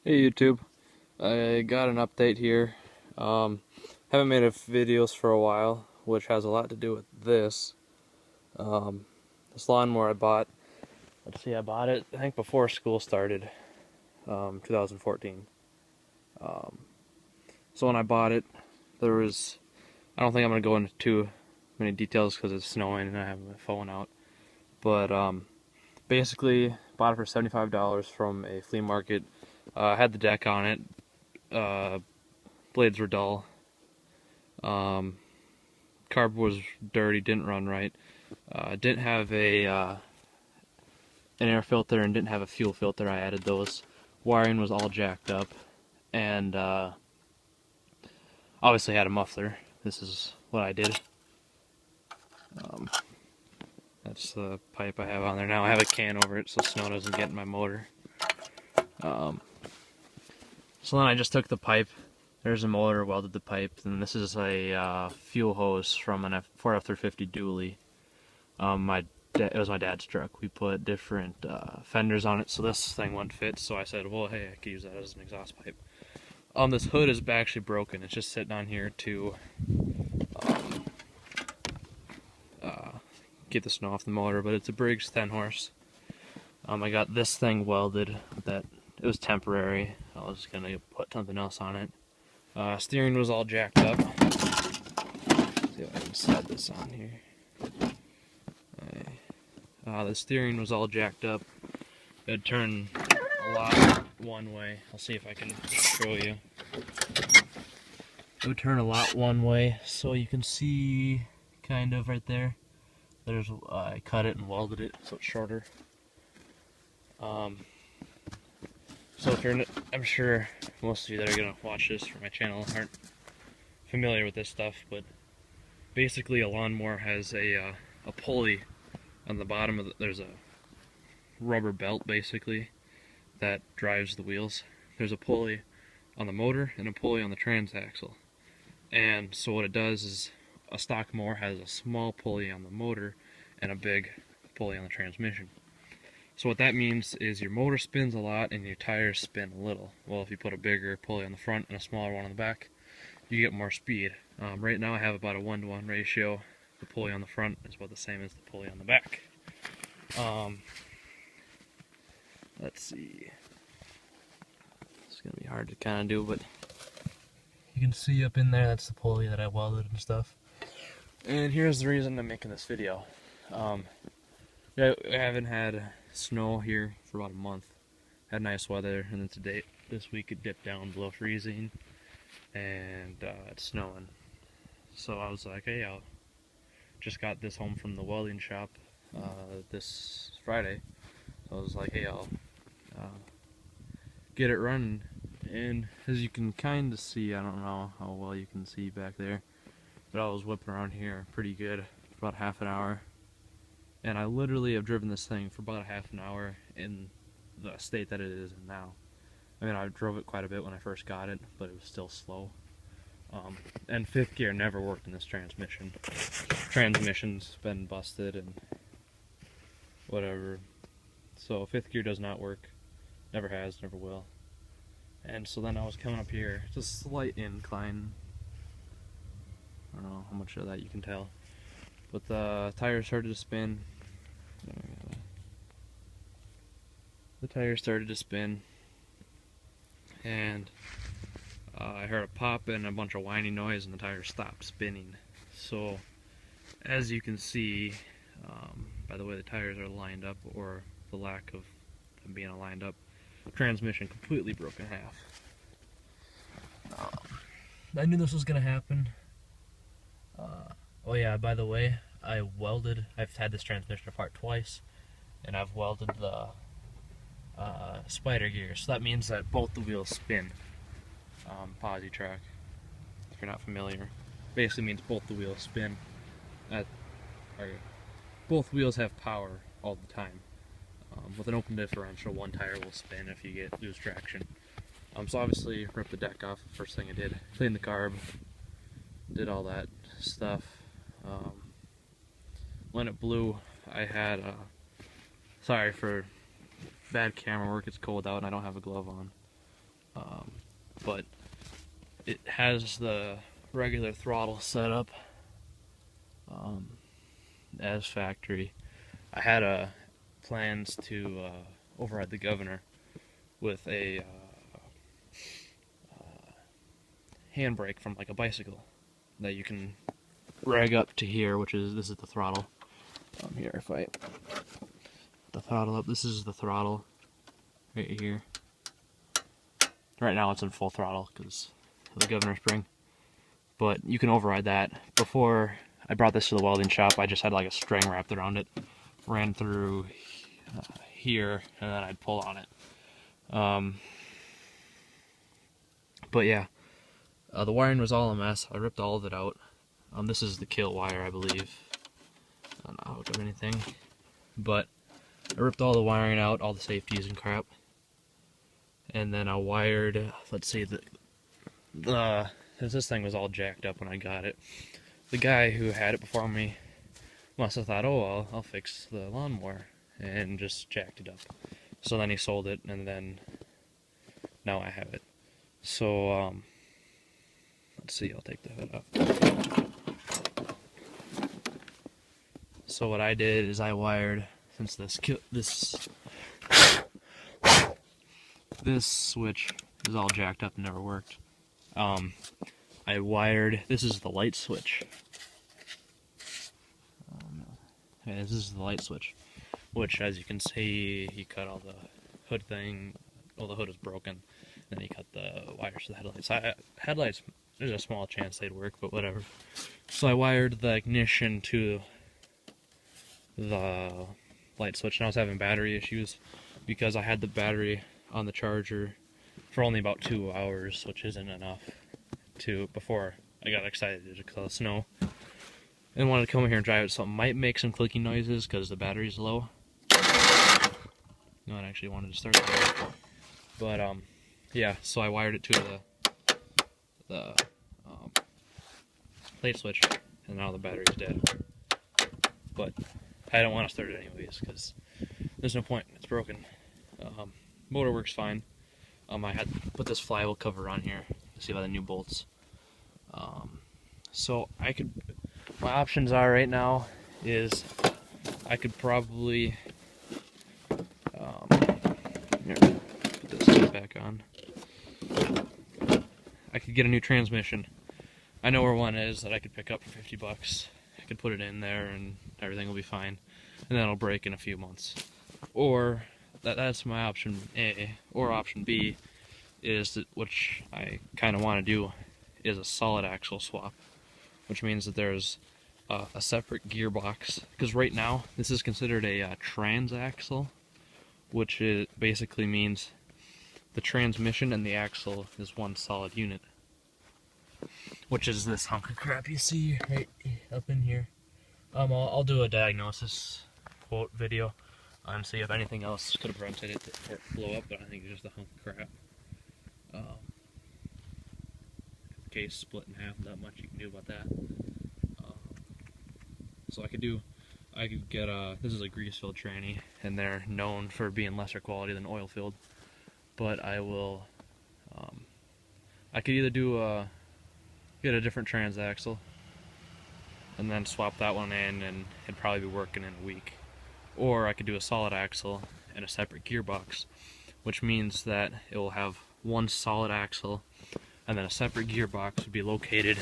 Hey YouTube, I got an update here. Haven't made videos for a while, which has a lot to do with this. Um, this lawnmower I bought. Let's see, I bought it I think before school started, 2014. Um, so when I bought it, there was. I don't think I'm gonna go into too many details because it's snowing and I have my phone out. But basically, bought it for $75 from a flea market. Had the deck on it. Blades were dull. Carb was dirty, didn't run right. Didn't have an air filter and didn't have a fuel filter. I added those. Wiring was all jacked up, and obviously had a muffler. This is what I did. Um, that's the pipe I have on there now. I have a can over it so snow doesn't get in my motor. Um, so then I just took the pipe. There's a motor, welded the pipe, and this is a fuel hose from an Ford F-350 dually. It was my dad's truck. We put different fenders on it, so this thing wouldn't fit. So I said, well, hey, I could use that as an exhaust pipe. This hood is actually broken. It's just sitting on here to get the snow off the motor, but it's a Briggs 10 horse. I got this thing welded. That it was temporary. I was gonna put something else on it. Steering was all jacked up. Let's see if I can slide this on here. The steering was all jacked up. It'd turn a lot one way. I'll see if I can show you. It would turn a lot one way, so you can see kind of right there. There's I cut it and welded it so it's shorter. So if you're, I'm sure most of you that are gonna watch this for my channel aren't familiar with this stuff, but basically a lawnmower has a pulley on the bottom of there's a rubber belt basically that drives the wheels. There's a pulley on the motor and a pulley on the transaxle. And so what it does is a stock mower has a small pulley on the motor and a big pulley on the transmission. So what that means is your motor spins a lot and your tires spin a little. Well, if you put a bigger pulley on the front and a smaller one on the back, you get more speed. Right now I have about a 1-to-1 ratio. The pulley on the front is about the same as the pulley on the back. Let's see. It's gonna be hard to kind of do, but you can see up in there, that's the pulley that I welded and stuff. And here's the reason I'm making this video. Yeah, we haven't had snow here for about a month. Had nice weather, and then today, this week it dipped down below freezing, and it's snowing. So I was like, hey, I just got this home from the welding shop this Friday. So I was like, hey, I'll get it running. And as you can kind of see, I don't know how well you can see back there, but I was whipping around here pretty good for about half an hour. And I literally have driven this thing for about a half an hour in the state that it is in now. I mean, I drove it quite a bit when I first got it, but it was still slow. And fifth gear never worked in this transmission. Transmission's been busted and whatever. So fifth gear does not work. Never has, never will. And so then I was coming up here. It's a slight incline. I don't know how much of that you can tell. But the tires started to spin. The tires started to spin. And I heard a pop and a bunch of whining noise and the tires stopped spinning. So as you can see, by the way the tires are lined up, or the lack of them being lined up, the transmission completely broke in half. I knew this was going to happen. Oh yeah, by the way, I've had this transmission apart twice, and I've welded the spider gear, so that means that both the wheels spin. Posi track, if you're not familiar, basically means both the wheels spin. Both wheels have power all the time. With an open differential, one tire will spin if you lose traction. So obviously, ripped the deck off. First thing I did, cleaned the carb, did all that stuff. When it blew, I had sorry for bad camera work. It's cold out and I don't have a glove on. but it has the regular throttle setup as factory. I had plans to override the governor with a handbrake from like a bicycle that you can rag up to here, which is, this is the throttle. Here, if I put the throttle up, this is the throttle right here. Right now it's in full throttle because of the governor spring, but you can override that. Before I brought this to the welding shop, I just had like a string wrapped around it, ran through here, and then I'd pull on it. But yeah, the wiring was all a mess. I ripped all of it out. This is the kill wire, I believe. I don't know how to do anything, but I ripped all the wiring out, all the safeties and crap, and then I wired. Let's see, this thing was all jacked up when I got it. The guy who had it before me must have thought, oh, well, I'll fix the lawnmower, and just jacked it up. So then he sold it, and then now I have it. So let's see, I'll take the hood off. So what I did is I wired, since this switch is all jacked up and never worked, I wired, this is the light switch. Okay, this is the light switch, which, as you can see, he cut all the hood thing. Well, the hood is broken. Then he cut the wires to the headlights. Headlights, there's a small chance they'd work, but whatever. So I wired the ignition to the light switch, and I was having battery issues because I had the battery on the charger for only about 2 hours, which isn't enough before I got excited because of the snow and wanted to come here and drive it. So it might make some clicking noises because the battery's low. No, I actually wanted to start that. But yeah, so I wired it to the light switch, and now the battery's dead. But I don't want to start it anyways because there's no point. It's broken. Motor works fine. I had to put this flywheel cover on here to see by the new bolts. So my options are right now is I could probably here, put this back on. I could get a new transmission. I know where one is that I could pick up for 50 bucks. I could put it in there and everything will be fine. And then it'll break in a few months. Or, that's my option A. Or option B is that, which I kind of want to do, is a solid axle swap. Which means that there's a separate gearbox. Because right now, this is considered a transaxle, which basically means the transmission and the axle is one solid unit. Which is this hunk of crap you see right up in here. I'll do a diagnosis quote video and see if anything else could have prevented it to blow up, but I think it's just a hunk of crap. The case split in half, not much you can do about that. So I could get this is a grease-filled tranny, and they're known for being lesser quality than oil-filled. But I will, I could either get a different transaxle and then swap that one in, and it'd probably be working in a week. Or I could do a solid axle and a separate gearbox, which means that it will have one solid axle and then a separate gearbox would be located